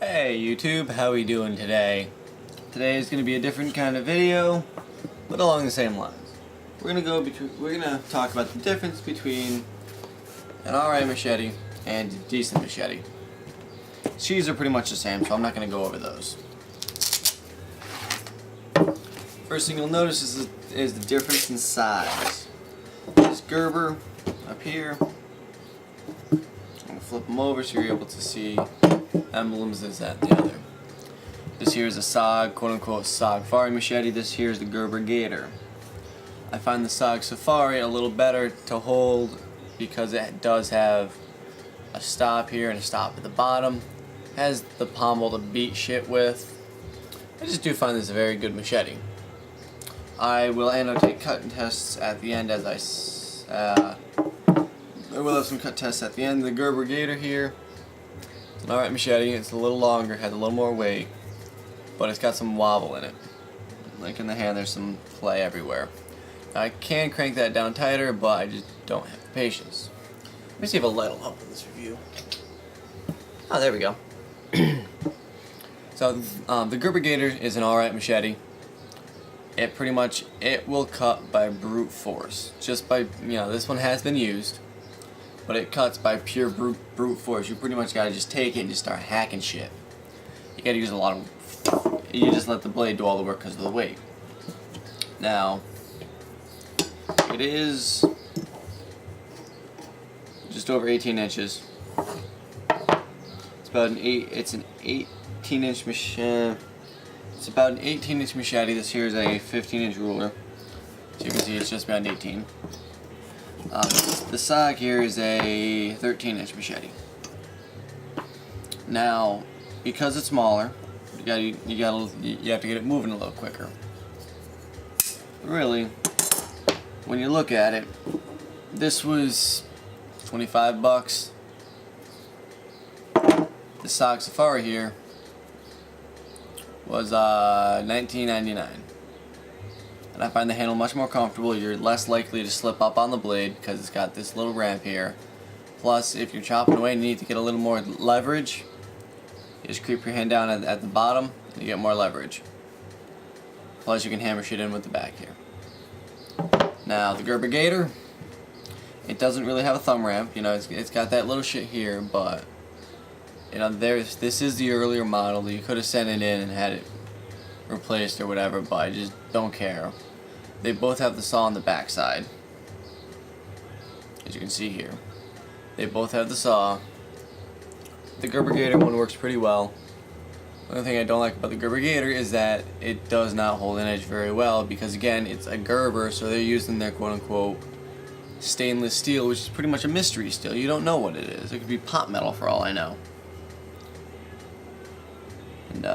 Hey YouTube, how we doing today? Today is going to be a different kind of video, but along the same lines. We're gonna talk about the difference between an alright machete and a decent machete. These are pretty much the same, so I'm not going to go over those. First thing you'll notice is the difference in size. This gerber up here, I'm going to flip them over so you're able to see emblems as that the other. This here is a quote-unquote sogfari machete. This here is the gerber gator. I find the sogfari a little better to hold because it does have a stop here and a stop at the bottom. It has the pommel to beat shit with. I just do find this a very good machete. I will annotate cut and tests at the end as I will have some cut tests at the end. The gerber gator here, it's an alright machete. It's a little longer, has a little more weight, but it's got some wobble in it. Like in the hand, there's some play everywhere. I can crank that down tighter, but I just don't have the patience. Let me see if a light will help in this review. Oh, there we go. So the gerber gator is an alright machete. It will cut by brute force. Just by, this one has been used, but it cuts by pure brute force. You pretty much gotta just take it and just start hacking shit. You gotta use a lot of, you just let the blade do all the work because of the weight. Now, it is just over 18 inches. It's about it's an 18-inch machine. It's about an 18-inch machete. This here is a 15-inch ruler. So you can see it's just about 18. The sog here is a 13-inch machete. Now, because it's smaller, you have to get it moving a little quicker. Really, when you look at it, this was 25 bucks. The sogfari here was $19.99, and I find the handle much more comfortable. You're less likely to slip up on the blade because it's got this little ramp here. Plus, if you're chopping away and you need to get a little more leverage, you just creep your hand down at the bottom and you get more leverage. Plus, you can hammer shit in with the back here. Now, the gerber gator, it doesn't really have a thumb ramp. It's got that little shit here, but this is the earlier model. You could have sent it in and had it replaced or whatever, but I just don't care. They both have the saw on the back side, as you can see here. They both have the saw. The gerber gator one works pretty well. The only thing I don't like about the gerber gator is that it does not hold an edge very well because, again, it's a gerber, so they're using their quote-unquote stainless steel, which is pretty much a mystery steel. You don't know what it is. It could be pot metal for all I know. And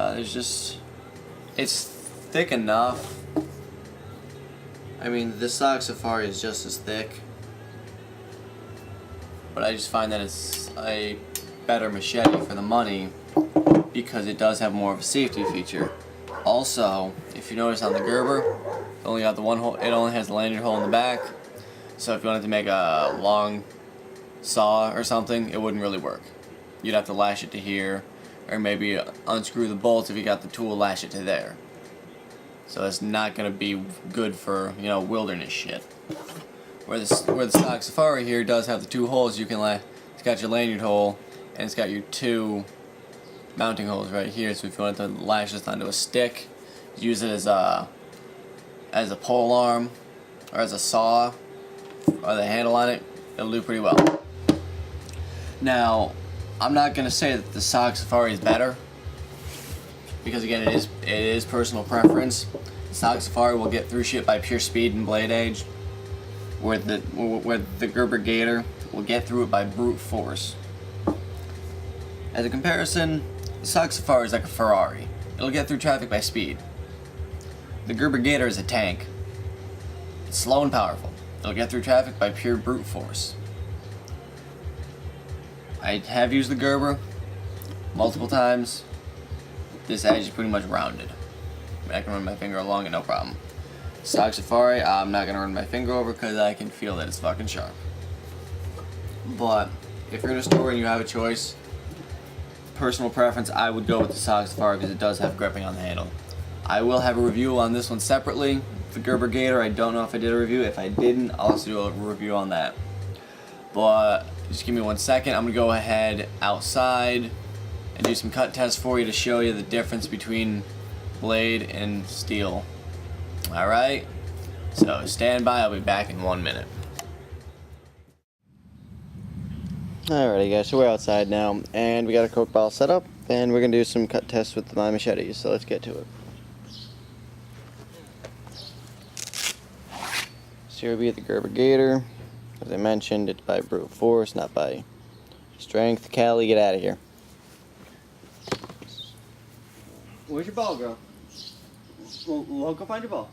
it's thick enough. I mean, the sogfari is just as thick, but I just find that it's a better machete for the money because it does have more of a safety feature. Also, if you notice on the gerber, it only got the one hole. It only has the lanyard hole in the back. So if you wanted to make a long saw or something, it wouldn't really work. You'd have to lash it to here, or maybe unscrew the bolts if you got the tool, lash it to there. So that's not going to be good for, wilderness shit. Where the sogfari here does have the two holes, it's got your lanyard hole, and it's got your two mounting holes right here. So if you wanted to lash this onto a stick, use it as a pole arm, or as a saw, or the handle on it, it'll do pretty well. Now, I'm not gonna say that the sogfari is better, because again, it is personal preference. The sogfari will get through shit by pure speed and blade edge, where the gerber gator will get through it by brute force. As a comparison, the sogfari is like a Ferrari. It'll get through traffic by speed. The gerber gator is a tank. It's slow and powerful. It'll get through traffic by pure brute force. I have used the gerber multiple times. This edge is pretty much rounded. I can run my finger along it, no problem. Sogfari, I'm not gonna run my finger over because I can feel that it's fucking sharp. But if you're in a store and you have a choice, personal preference, I would go with the sogfari because it does have gripping on the handle. I will have a review on this one separately. The Gerber Gator, I don't know if I did a review. If I didn't, I'll also do a review on that. But just give me 1 second. I'm going to go ahead outside and do some cut tests for you to show you the difference between blade and steel. Alright, so stand by. I'll be back in 1 minute. Alrighty guys, so we're outside now, and we got a Coke bottle set up, and we're going to do some cut tests with my machetes, so let's get to it. So here will be the Gerber Gator. As I mentioned, it's by brute force, not by strength. Callie, get out of here. Where's your ball, girl? Well, go find your ball.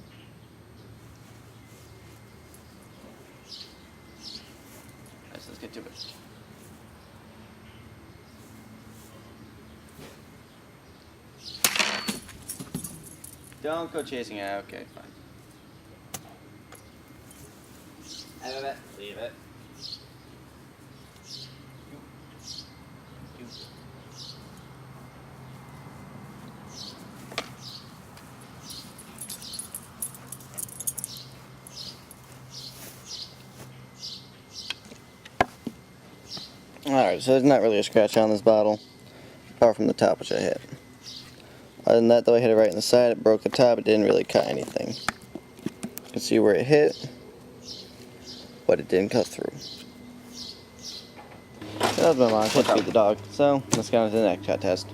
Alright, so let's get to it. Don't go chasing it. Okay, fine. Out of it. Leave it. Alright, so there's not really a scratch on this bottle, apart from the top, which I hit. Other than that, though, I hit it right in the side, it broke the top, it didn't really cut anything. You can see where it hit, but it didn't cut through. That was my mom, I feed the dog. So, let's go on to the next cut test.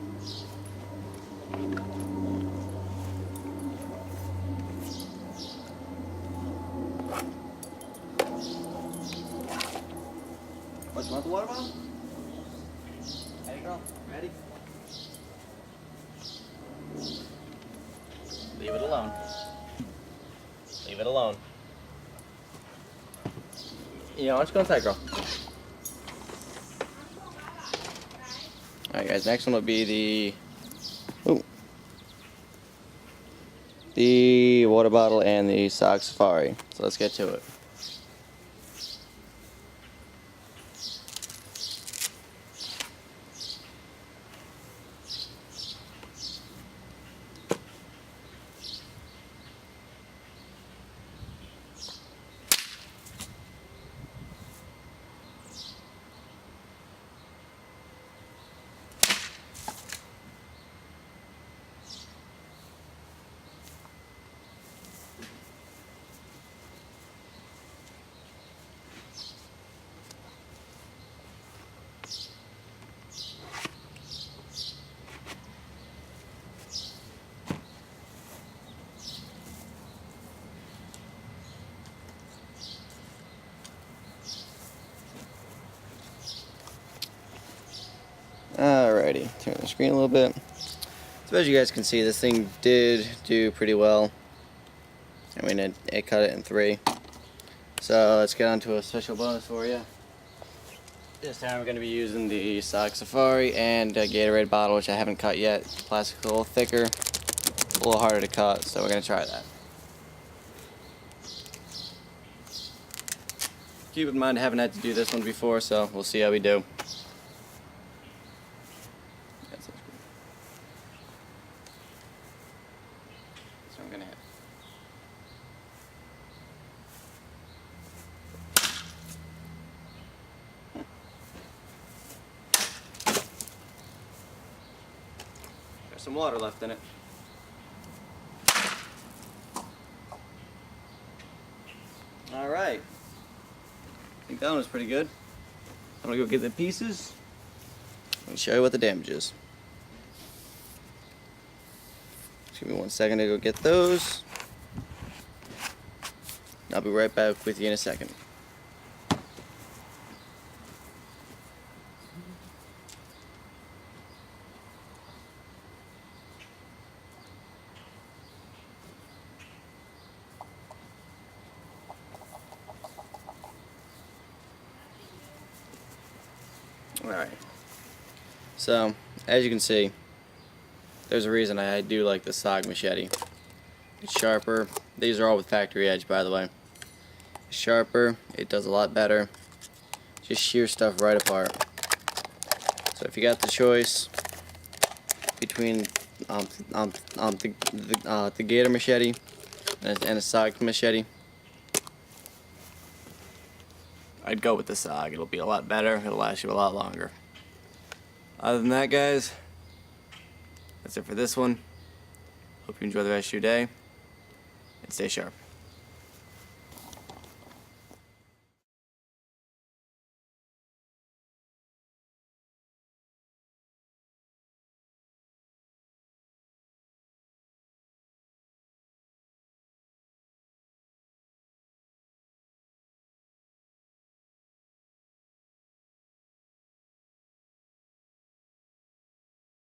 What, you want the water bottle? Hey girl, ready? Leave it alone. Leave it alone. Yeah, why don't you go inside, girl? Alright guys, next one will be the water bottle and the sogfari. So let's get to it. Alrighty, turn the screen a little bit. So as you guys can see, this thing did do pretty well. I mean, it cut it in 3. So let's get on to a special bonus for you. This time we're going to be using the sogfari and a Gatorade bottle, which I haven't cut yet. The plastic's a little thicker, a little harder to cut, so we're going to try that. Keep in mind I haven't had to do this one before, so we'll see how we do. So I'm going to hit. There's some water left in it. Alright. I think that one was pretty good. I'm going to go get the pieces and show you what the damage is. Just give me 1 second to go get those. I'll be right back with you in a second. Alright, so as you can see, there's a reason I do like the Sog machete. It's sharper. These are all with factory edge, by the way. It's sharper, it does a lot better. Just shear stuff right apart. So if you got the choice, between the gator machete and a sog machete, I'd go with the sog. It'll be a lot better. It'll last you a lot longer. Other than that, guys, that's it for this one. Hope you enjoy the rest of your day, and stay sharp.